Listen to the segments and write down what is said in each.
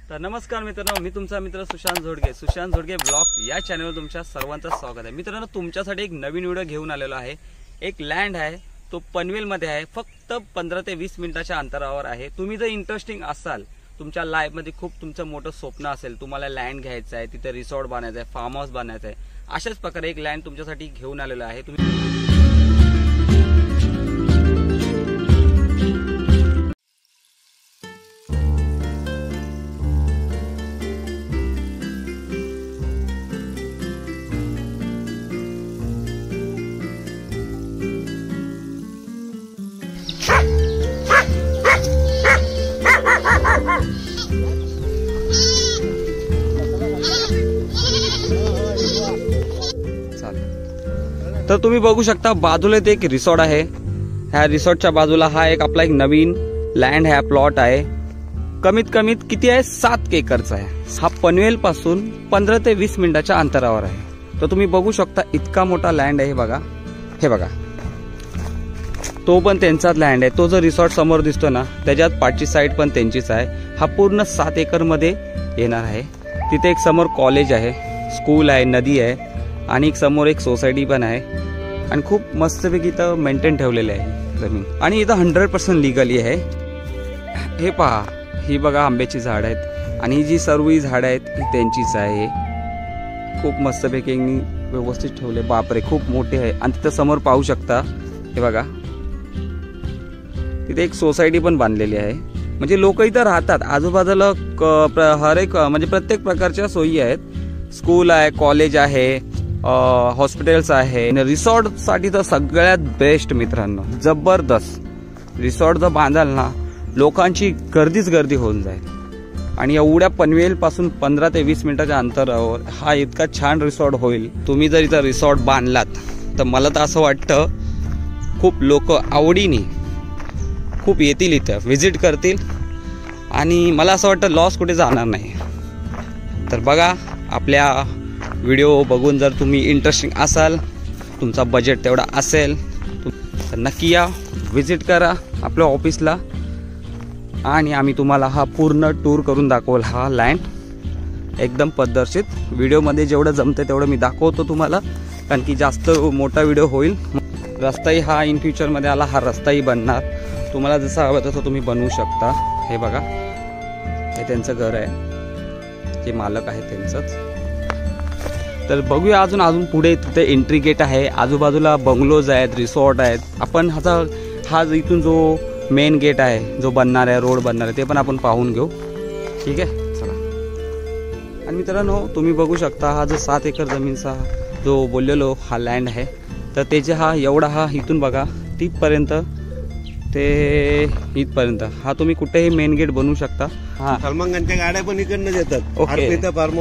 तर नमस्कार मित्रांनो, मी तुमचा मित्र सुशांत झोडगे ब्लॉग्स या चॅनलवर तुमच्या सर्वांचं स्वागत आहे। मित्रांनो, तुमच्यासाठी एक नवीन व्हिडिओ घेऊन आलेलो आहे। एक लँड आहे, तो पनवेलमध्ये आहे, फक्त 15 ते 20 मिनिटाच्या अंतरावर आहे। तुम्ही जर इंटरेस्टिंग असाल, तुमच्या लाईफमध्ये खूप तुमचं मोठं स्वप्न असेल, तुम्हाला लँड घ्यायचं आहे, तिथे रिसॉर्ट बांधायचं आहे, फार्म हाऊस बांधायचं आहे, अशाच प्रकारे एक लँड तुमच्यासाठी घेऊन आलेलो आहे। तुम्ही तर तुम्ही बघू शकता, बाजूला एक रिसॉर्ट आहे। ह्या रिसॉर्टच्या बाजूला हा एक आपला एक नवीन लँड आहे, प्लॉट आहे। कमीत कमीत किती आहे, 7 एकरचा आहे। हा पनवेल पासून 15 ते 20 मिनिटाच्या अंतरावर आहे। तर तुम्ही बघू शकता, इतका मोठा लँड आहे। हे बघा, तो पण त्यांचाच लँड आहे। तो जो रिसॉर्ट समोर दिसतो ना, त्याच्यात पाठची साईड पण त्यांचीच आहे। हा पूर्ण 7 एकर मध्ये येणार आहे। तिथे एक समोर कॉलेज आहे, स्कूल आहे, नदी आहे आणि एक समोर एक सोसायटी पण आहे आणि खूप मस्तपैकी इथं मेंटेन ठेवलेलं आहे जमीन आणि इथं 100% लिगली आहे। हे पहा, ही बघा आंब्याची झाड आहेत आणि जी सर्व झाड आहेत ही त्यांचीच आहे। खूप मस्तपैकी व्यवस्थित ठेवले, बापरे खूप मोठे आहे। आणि तिथं समोर पाहू शकता, हे बघा तिथे एक सोसायटी पण बांधलेली आहे। म्हणजे लोक इथं राहतात, आजूबाजूला हर एक म्हणजे प्रत्येक प्रकारच्या सोयी आहेत। स्कूल आहे, कॉलेज आहे, हॉस्पिटल्स आहे। रिसॉर्ट साठी तर सगळ्यात बेस्ट मित्रांनो, जबरदस्त। रिसॉर्ट जर बांधाल ना, लोकांची गर्दी होऊन जाईल। आणि एवढ्या पनवेल पासून 15 ते 20 मिनिटाच्या अंतरावर हा इतका छान रिसॉर्ट होईल। तुम्ही जर इथं रिसॉर्ट बांधलात तर मला तर असं वाटतं खूप लोक आवडीने खूप येतील, इथं व्हिजिट करतील आणि मला असं वाटतं लॉस कुठे जाणार नाही। तर बघा, आपल्या व्हिडिओ बघून जर तुम्ही इंटरेस्टिंग असाल, तुमचा बजेट तेवढा असेल तर नक्की या, व्हिजिट करा आपल्या ऑफिसला आणि आम्ही तुम्हाला हा पूर्ण टूर करून दाखवल। हा लँड एकदम पद्धतशीर व्हिडिओमध्ये जेवढं जमतं तेवढं मी दाखवतो तुम्हाला, कारण की जास्त मोठा व्हिडिओ होईल। रस्ताही हा इन फ्युचरमध्ये आला, हा रस्ताही बनणार। तुम्हाला जसं हवं तसं तुम्ही बनवू शकता। हे बघा, हे त्यांचं घर आहे, जे मालक आहे त्यांचंच। तर बघूया अजून पुढे तिथे एंट्री गेट आहे, आजूबाजूला बंगलोज आहेत, रिसॉर्ट आहेत। आपण हा इथून जो मेन गेट आहे, जो बनणार आहे, रोड बनणार आहे, ते पण आपण पाहून घेऊ। ठीक आहे, चला। आणि मित्रांनो, तुम्ही बघू शकता, हा जो 7 एकर जमीनचा जो बोललेलो हा लँड आहे, तर त्याचे हा एवढा हा इथून बघा तिथपर्यंत ते इथपर्यंत हा तुम्ही कुठेही मेन गेट बनवू शकता। हा, सलमान खानच्या गाड्या पण इकडनं येतात। अर्पिता फार्म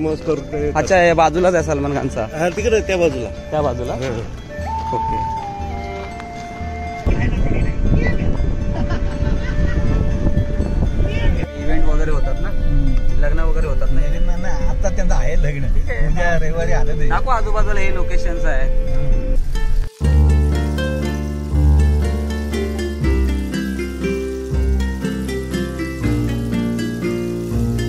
हाऊस करतो। अच्छा, हे बाजूलाच आहे सलमान खानचा? तिकडे त्या बाजूला। ओके। इव्हेंट वगैरे होतात ना, लग्न वगैरे होतात ना? आता त्यांचं आहे लग्न, उद्या रविवारी आलं। दाखवा आजूबाजूला हे लोकेशन्स आहे।